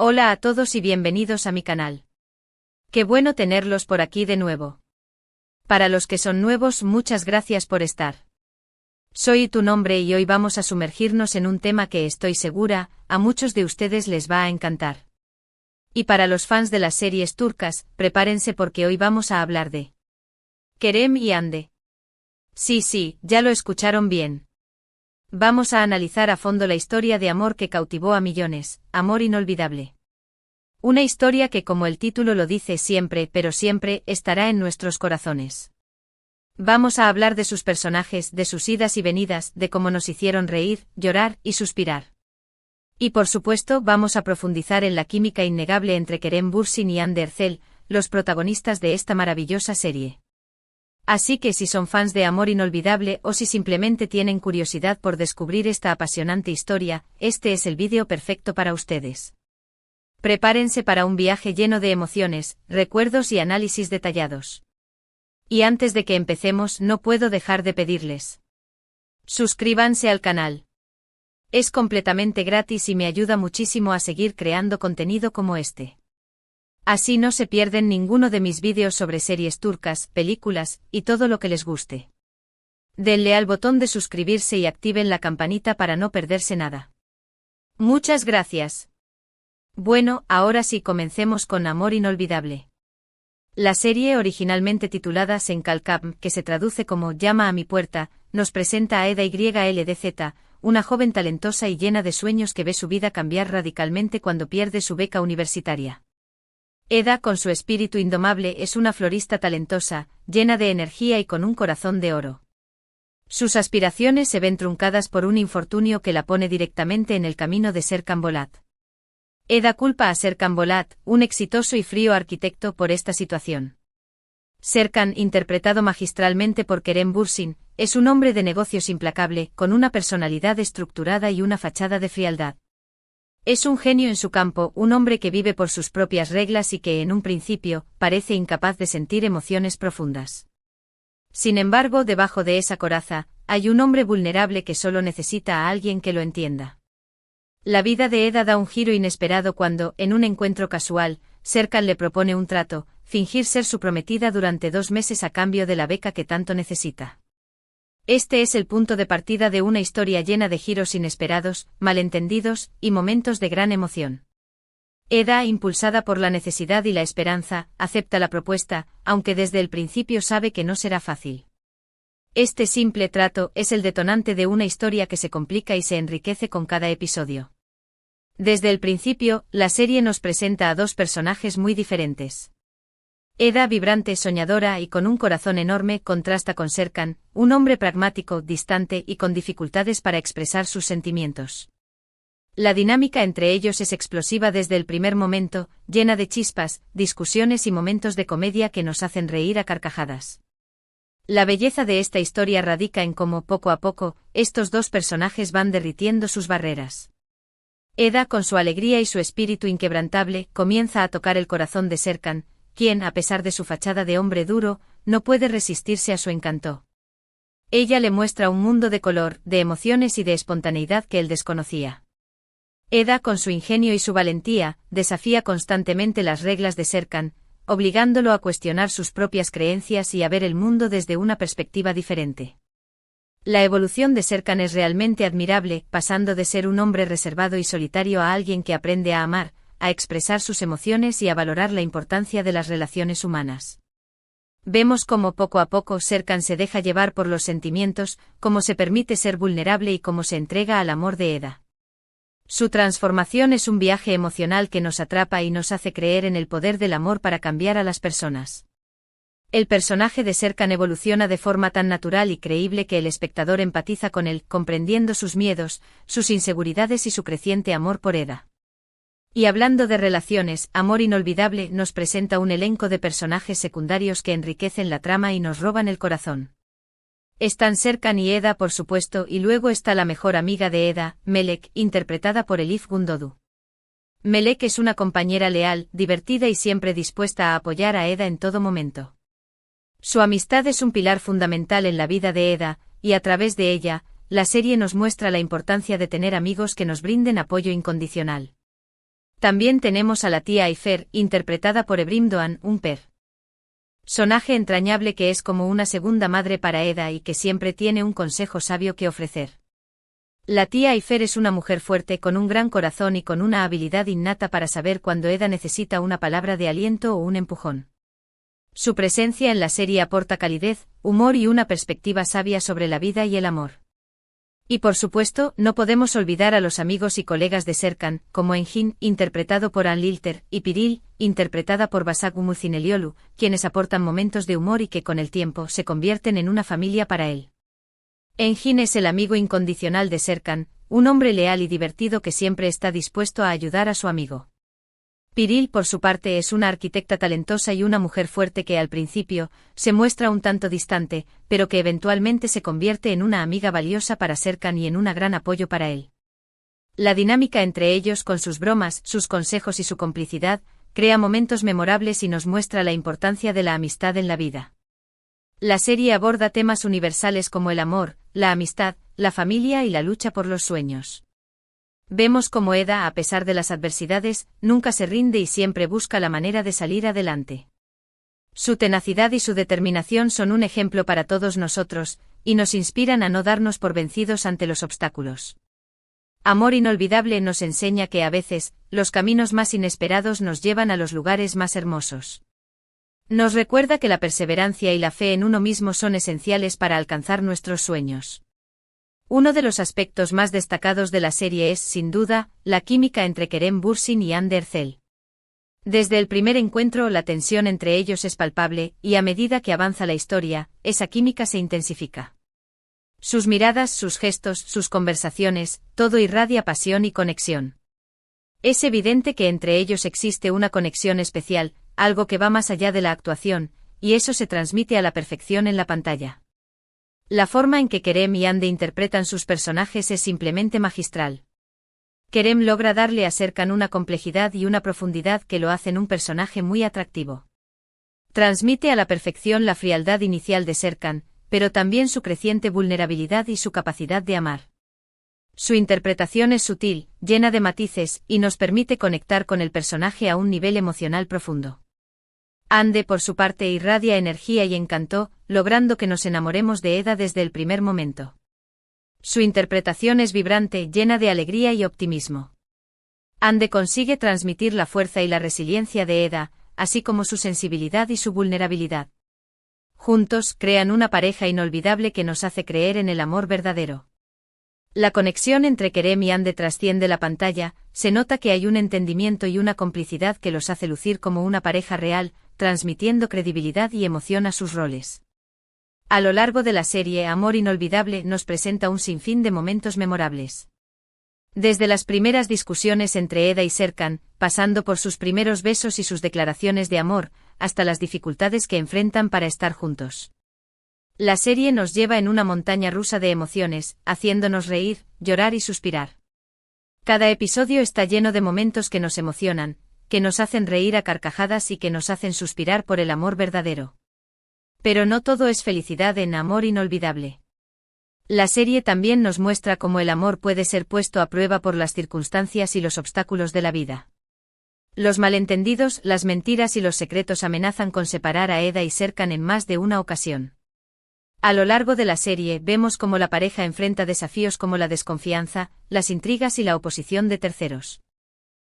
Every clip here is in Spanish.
Hola a todos y bienvenidos a mi canal. Qué bueno tenerlos por aquí de nuevo. Para los que son nuevos, muchas gracias por estar. Soy tu nombre y hoy vamos a sumergirnos en un tema que estoy segura, a muchos de ustedes les va a encantar. Y para los fans de las series turcas, prepárense porque hoy vamos a hablar de Kerem y Hande. Sí, ya lo escucharon bien. Vamos a analizar a fondo la historia de amor que cautivó a millones, amor inolvidable. Una historia que, como el título lo dice, siempre, pero siempre, estará en nuestros corazones. Vamos a hablar de sus personajes, de sus idas y venidas, de cómo nos hicieron reír, llorar y suspirar. Y por supuesto, vamos a profundizar en la química innegable entre Kerem Bürsin y Hande Erçel, los protagonistas de esta maravillosa serie. Así que si son fans de Amor Inolvidable o si simplemente tienen curiosidad por descubrir esta apasionante historia, este es el vídeo perfecto para ustedes. Prepárense para un viaje lleno de emociones, recuerdos y análisis detallados. Y antes de que empecemos, no puedo dejar de pedirles: suscríbanse al canal. Es completamente gratis y me ayuda muchísimo a seguir creando contenido como este. Así no se pierden ninguno de mis vídeos sobre series turcas, películas, y todo lo que les guste. Denle al botón de suscribirse y activen la campanita para no perderse nada. Muchas gracias. Bueno, ahora sí comencemos con Amor Inolvidable. La serie, originalmente titulada Sen Kalkam, que se traduce como Llama a mi puerta, nos presenta a Eda YLDZ, una joven talentosa y llena de sueños que ve su vida cambiar radicalmente cuando pierde su beca universitaria. Eda, con su espíritu indomable, es una florista talentosa, llena de energía y con un corazón de oro. Sus aspiraciones se ven truncadas por un infortunio que la pone directamente en el camino de Serkan Bolat. Eda culpa a Serkan Bolat, un exitoso y frío arquitecto, por esta situación. Serkan, interpretado magistralmente por Kerem Bürsin, es un hombre de negocios implacable, con una personalidad estructurada y una fachada de frialdad. Es un genio en su campo, un hombre que vive por sus propias reglas y que en un principio, parece incapaz de sentir emociones profundas. Sin embargo, debajo de esa coraza, hay un hombre vulnerable que solo necesita a alguien que lo entienda. La vida de Eda da un giro inesperado cuando, en un encuentro casual, Serkan le propone un trato: fingir ser su prometida durante 2 meses a cambio de la beca que tanto necesita. Este es el punto de partida de una historia llena de giros inesperados, malentendidos, y momentos de gran emoción. Eda, impulsada por la necesidad y la esperanza, acepta la propuesta, aunque desde el principio sabe que no será fácil. Este simple trato es el detonante de una historia que se complica y se enriquece con cada episodio. Desde el principio, la serie nos presenta a 2 personajes muy diferentes. Eda, vibrante, soñadora y con un corazón enorme, contrasta con Serkan, un hombre pragmático, distante y con dificultades para expresar sus sentimientos. La dinámica entre ellos es explosiva desde el primer momento, llena de chispas, discusiones y momentos de comedia que nos hacen reír a carcajadas. La belleza de esta historia radica en cómo, poco a poco, estos 2 personajes van derritiendo sus barreras. Eda, con su alegría y su espíritu inquebrantable, comienza a tocar el corazón de Serkan, quien, a pesar de su fachada de hombre duro, no puede resistirse a su encanto. Ella le muestra un mundo de color, de emociones y de espontaneidad que él desconocía. Eda, con su ingenio y su valentía, desafía constantemente las reglas de Serkan, obligándolo a cuestionar sus propias creencias y a ver el mundo desde una perspectiva diferente. La evolución de Serkan es realmente admirable, pasando de ser un hombre reservado y solitario a alguien que aprende a amar, a expresar sus emociones y a valorar la importancia de las relaciones humanas. Vemos cómo poco a poco Serkan se deja llevar por los sentimientos, cómo se permite ser vulnerable y cómo se entrega al amor de Eda. Su transformación es un viaje emocional que nos atrapa y nos hace creer en el poder del amor para cambiar a las personas. El personaje de Serkan evoluciona de forma tan natural y creíble que el espectador empatiza con él, comprendiendo sus miedos, sus inseguridades y su creciente amor por Eda. Y hablando de relaciones, Amor Inolvidable nos presenta un elenco de personajes secundarios que enriquecen la trama y nos roban el corazón. Están Serkan y Eda, por supuesto, y luego está la mejor amiga de Eda, Melek, interpretada por Elif Gundoğdu. Melek es una compañera leal, divertida y siempre dispuesta a apoyar a Eda en todo momento. Su amistad es un pilar fundamental en la vida de Eda, y a través de ella, la serie nos muestra la importancia de tener amigos que nos brinden apoyo incondicional. También tenemos a la tía Ayfer, interpretada por Ebrim Doan, un personaje entrañable que es como una segunda madre para Eda y que siempre tiene un consejo sabio que ofrecer. La tía Ayfer es una mujer fuerte con un gran corazón y con una habilidad innata para saber cuando Eda necesita una palabra de aliento o un empujón. Su presencia en la serie aporta calidez, humor y una perspectiva sabia sobre la vida y el amor. Y por supuesto, no podemos olvidar a los amigos y colegas de Serkan, como Engin, interpretado por Ann Lilter, y Piril, interpretada por Basak Umuzineliolu, quienes aportan momentos de humor y que con el tiempo se convierten en una familia para él. Engin es el amigo incondicional de Serkan, un hombre leal y divertido que siempre está dispuesto a ayudar a su amigo. Piril, por su parte, es una arquitecta talentosa y una mujer fuerte que al principio se muestra un tanto distante, pero que eventualmente se convierte en una amiga valiosa para Serkan y en un gran apoyo para él. La dinámica entre ellos, con sus bromas, sus consejos y su complicidad, crea momentos memorables y nos muestra la importancia de la amistad en la vida. La serie aborda temas universales como el amor, la amistad, la familia y la lucha por los sueños. Vemos cómo Eda, a pesar de las adversidades, nunca se rinde y siempre busca la manera de salir adelante. Su tenacidad y su determinación son un ejemplo para todos nosotros, y nos inspiran a no darnos por vencidos ante los obstáculos. Amor inolvidable nos enseña que a veces, los caminos más inesperados nos llevan a los lugares más hermosos. Nos recuerda que la perseverancia y la fe en uno mismo son esenciales para alcanzar nuestros sueños. Uno de los aspectos más destacados de la serie es, sin duda, la química entre Kerem Bürsin y Hande Erçel. Desde el primer encuentro la tensión entre ellos es palpable, y a medida que avanza la historia, esa química se intensifica. Sus miradas, sus gestos, sus conversaciones, todo irradia pasión y conexión. Es evidente que entre ellos existe una conexión especial, algo que va más allá de la actuación, y eso se transmite a la perfección en la pantalla. La forma en que Kerem y Hande interpretan sus personajes es simplemente magistral. Kerem logra darle a Serkan una complejidad y una profundidad que lo hacen un personaje muy atractivo. Transmite a la perfección la frialdad inicial de Serkan, pero también su creciente vulnerabilidad y su capacidad de amar. Su interpretación es sutil, llena de matices, y nos permite conectar con el personaje a un nivel emocional profundo. Hande, por su parte, irradia energía y encanto, logrando que nos enamoremos de Eda desde el primer momento. Su interpretación es vibrante, llena de alegría y optimismo. Hande consigue transmitir la fuerza y la resiliencia de Eda, así como su sensibilidad y su vulnerabilidad. Juntos, crean una pareja inolvidable que nos hace creer en el amor verdadero. La conexión entre Kerem y Hande trasciende la pantalla, se nota que hay un entendimiento y una complicidad que los hace lucir como una pareja real, transmitiendo credibilidad y emoción a sus roles. A lo largo de la serie Amor Inolvidable nos presenta un sinfín de momentos memorables. Desde las primeras discusiones entre Eda y Serkan, pasando por sus primeros besos y sus declaraciones de amor, hasta las dificultades que enfrentan para estar juntos. La serie nos lleva en una montaña rusa de emociones, haciéndonos reír, llorar y suspirar. Cada episodio está lleno de momentos que nos emocionan, que nos hacen reír a carcajadas y que nos hacen suspirar por el amor verdadero. Pero no todo es felicidad en Amor Inolvidable. La serie también nos muestra cómo el amor puede ser puesto a prueba por las circunstancias y los obstáculos de la vida. Los malentendidos, las mentiras y los secretos amenazan con separar a Eda y Serkan en más de una ocasión. A lo largo de la serie vemos cómo la pareja enfrenta desafíos como la desconfianza, las intrigas y la oposición de terceros.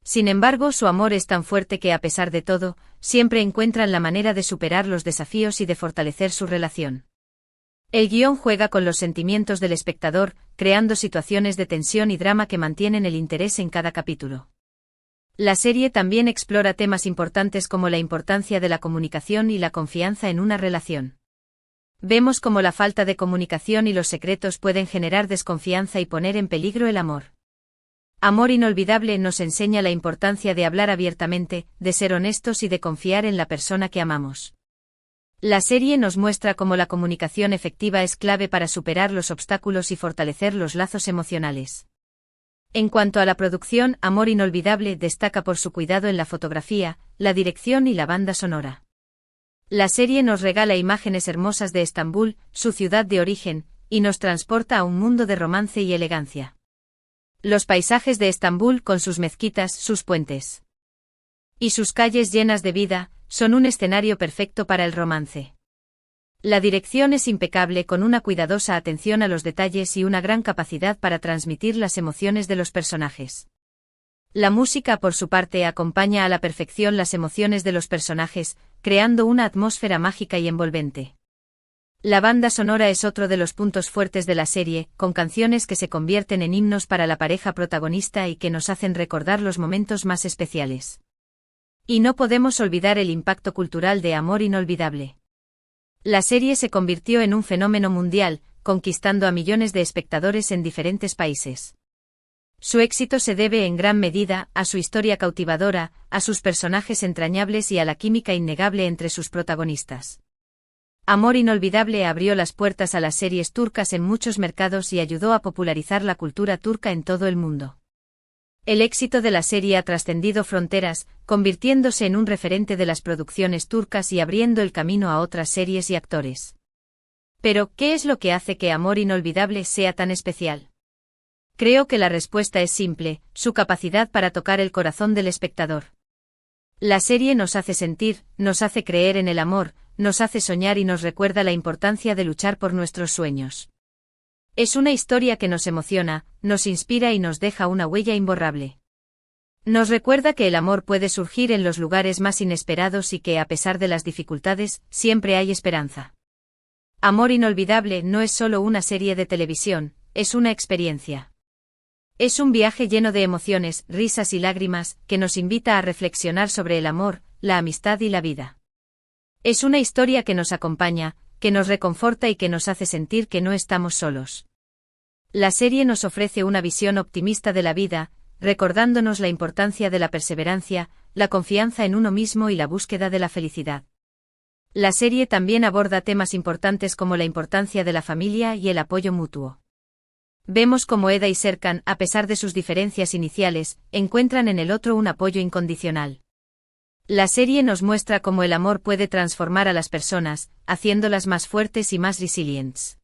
Sin embargo, su amor es tan fuerte que, a pesar de todo, siempre encuentran la manera de superar los desafíos y de fortalecer su relación. El guión juega con los sentimientos del espectador, creando situaciones de tensión y drama que mantienen el interés en cada capítulo. La serie también explora temas importantes como la importancia de la comunicación y la confianza en una relación. Vemos cómo la falta de comunicación y los secretos pueden generar desconfianza y poner en peligro el amor. Amor Inolvidable nos enseña la importancia de hablar abiertamente, de ser honestos y de confiar en la persona que amamos. La serie nos muestra cómo la comunicación efectiva es clave para superar los obstáculos y fortalecer los lazos emocionales. En cuanto a la producción, Amor Inolvidable destaca por su cuidado en la fotografía, la dirección y la banda sonora. La serie nos regala imágenes hermosas de Estambul, su ciudad de origen, y nos transporta a un mundo de romance y elegancia. Los paisajes de Estambul con sus mezquitas, sus puentes y sus calles llenas de vida, son un escenario perfecto para el romance. La dirección es impecable con una cuidadosa atención a los detalles y una gran capacidad para transmitir las emociones de los personajes. La música, por su parte, acompaña a la perfección las emociones de los personajes, creando una atmósfera mágica y envolvente. La banda sonora es otro de los puntos fuertes de la serie, con canciones que se convierten en himnos para la pareja protagonista y que nos hacen recordar los momentos más especiales. Y no podemos olvidar el impacto cultural de Amor Inolvidable. La serie se convirtió en un fenómeno mundial, conquistando a millones de espectadores en diferentes países. Su éxito se debe en gran medida a su historia cautivadora, a sus personajes entrañables y a la química innegable entre sus protagonistas. Amor Inolvidable abrió las puertas a las series turcas en muchos mercados y ayudó a popularizar la cultura turca en todo el mundo. El éxito de la serie ha trascendido fronteras, convirtiéndose en un referente de las producciones turcas y abriendo el camino a otras series y actores. Pero, ¿qué es lo que hace que Amor Inolvidable sea tan especial? Creo que la respuesta es simple: su capacidad para tocar el corazón del espectador. La serie nos hace sentir, nos hace creer en el amor, nos hace soñar y nos recuerda la importancia de luchar por nuestros sueños. Es una historia que nos emociona, nos inspira y nos deja una huella imborrable. Nos recuerda que el amor puede surgir en los lugares más inesperados y que, a pesar de las dificultades, siempre hay esperanza. Amor Inolvidable no es solo una serie de televisión, es una experiencia. Es un viaje lleno de emociones, risas y lágrimas, que nos invita a reflexionar sobre el amor, la amistad y la vida. Es una historia que nos acompaña, que nos reconforta y que nos hace sentir que no estamos solos. La serie nos ofrece una visión optimista de la vida, recordándonos la importancia de la perseverancia, la confianza en uno mismo y la búsqueda de la felicidad. La serie también aborda temas importantes como la importancia de la familia y el apoyo mutuo. Vemos cómo Eda y Serkan, a pesar de sus diferencias iniciales, encuentran en el otro un apoyo incondicional. La serie nos muestra cómo el amor puede transformar a las personas, haciéndolas más fuertes y más resilientes.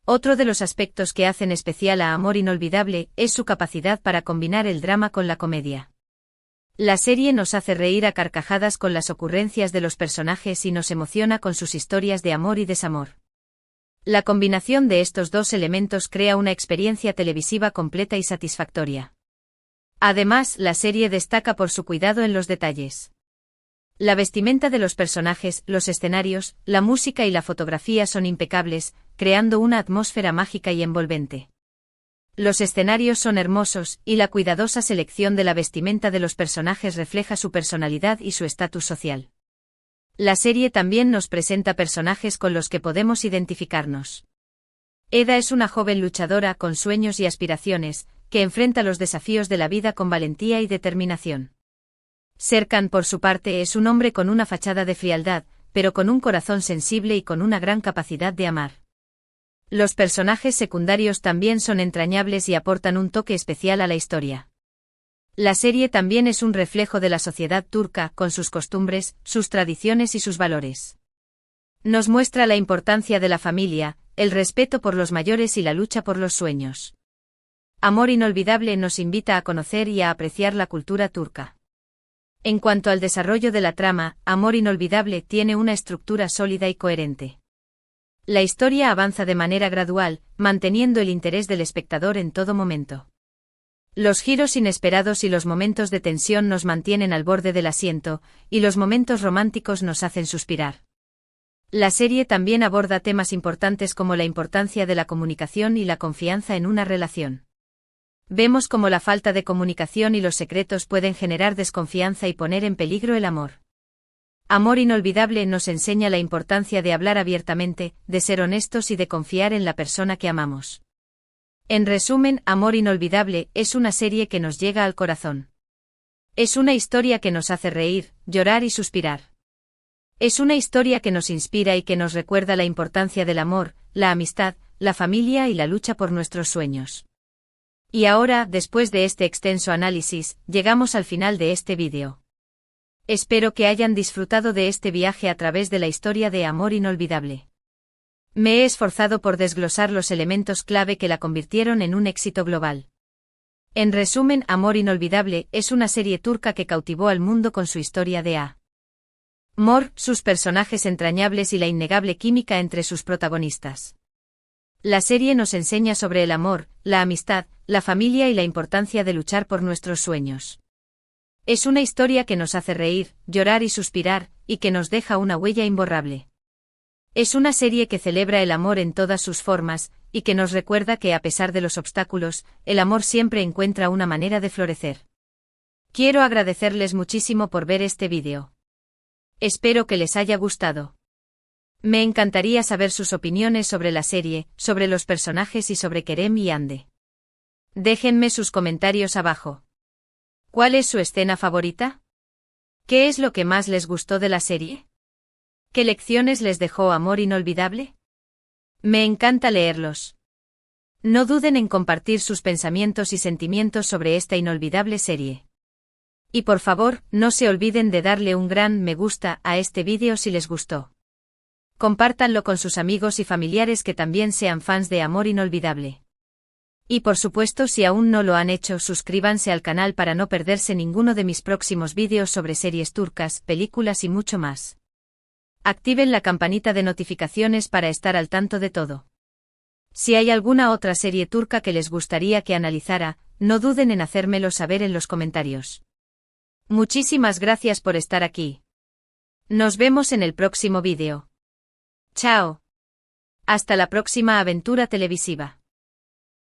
Otro de los aspectos que hacen especial a Amor Inolvidable es su capacidad para combinar el drama con la comedia. La serie nos hace reír a carcajadas con las ocurrencias de los personajes y nos emociona con sus historias de amor y desamor. La combinación de estos dos elementos crea una experiencia televisiva completa y satisfactoria. Además, la serie destaca por su cuidado en los detalles. La vestimenta de los personajes, los escenarios, la música y la fotografía son impecables, creando una atmósfera mágica y envolvente. Los escenarios son hermosos, y la cuidadosa selección de la vestimenta de los personajes refleja su personalidad y su estatus social. La serie también nos presenta personajes con los que podemos identificarnos. Eda es una joven luchadora con sueños y aspiraciones, que enfrenta los desafíos de la vida con valentía y determinación. Serkan, por su parte, es un hombre con una fachada de frialdad, pero con un corazón sensible y con una gran capacidad de amar. Los personajes secundarios también son entrañables y aportan un toque especial a la historia. La serie también es un reflejo de la sociedad turca, con sus costumbres, sus tradiciones y sus valores. Nos muestra la importancia de la familia, el respeto por los mayores y la lucha por los sueños. Amor Inolvidable nos invita a conocer y a apreciar la cultura turca. En cuanto al desarrollo de la trama, Amor Inolvidable tiene una estructura sólida y coherente. La historia avanza de manera gradual, manteniendo el interés del espectador en todo momento. Los giros inesperados y los momentos de tensión nos mantienen al borde del asiento, y los momentos románticos nos hacen suspirar. La serie también aborda temas importantes como la importancia de la comunicación y la confianza en una relación. Vemos cómo la falta de comunicación y los secretos pueden generar desconfianza y poner en peligro el amor. Amor Inolvidable nos enseña la importancia de hablar abiertamente, de ser honestos y de confiar en la persona que amamos. En resumen, Amor Inolvidable es una serie que nos llega al corazón. Es una historia que nos hace reír, llorar y suspirar. Es una historia que nos inspira y que nos recuerda la importancia del amor, la amistad, la familia y la lucha por nuestros sueños. Y ahora, después de este extenso análisis, llegamos al final de este vídeo. Espero que hayan disfrutado de este viaje a través de la historia de Amor Inolvidable. Me he esforzado por desglosar los elementos clave que la convirtieron en un éxito global. En resumen, Amor Inolvidable es una serie turca que cautivó al mundo con su historia de amor, sus personajes entrañables y la innegable química entre sus protagonistas. La serie nos enseña sobre el amor, la amistad, la familia y la importancia de luchar por nuestros sueños. Es una historia que nos hace reír, llorar y suspirar, y que nos deja una huella imborrable. Es una serie que celebra el amor en todas sus formas, y que nos recuerda que a pesar de los obstáculos, el amor siempre encuentra una manera de florecer. Quiero agradecerles muchísimo por ver este vídeo. Espero que les haya gustado. Me encantaría saber sus opiniones sobre la serie, sobre los personajes y sobre Kerem y Hande. Déjenme sus comentarios abajo. ¿Cuál es su escena favorita? ¿Qué es lo que más les gustó de la serie? ¿Qué lecciones les dejó Amor Inolvidable? Me encanta leerlos. No duden en compartir sus pensamientos y sentimientos sobre esta inolvidable serie. Y por favor, no se olviden de darle un gran me gusta a este vídeo si les gustó. Compártanlo con sus amigos y familiares que también sean fans de Amor Inolvidable. Y por supuesto, si aún no lo han hecho, suscríbanse al canal para no perderse ninguno de mis próximos vídeos sobre series turcas, películas y mucho más. Activen la campanita de notificaciones para estar al tanto de todo. Si hay alguna otra serie turca que les gustaría que analizara, no duden en hacérmelo saber en los comentarios. Muchísimas gracias por estar aquí. Nos vemos en el próximo vídeo. Chao. Hasta la próxima aventura televisiva.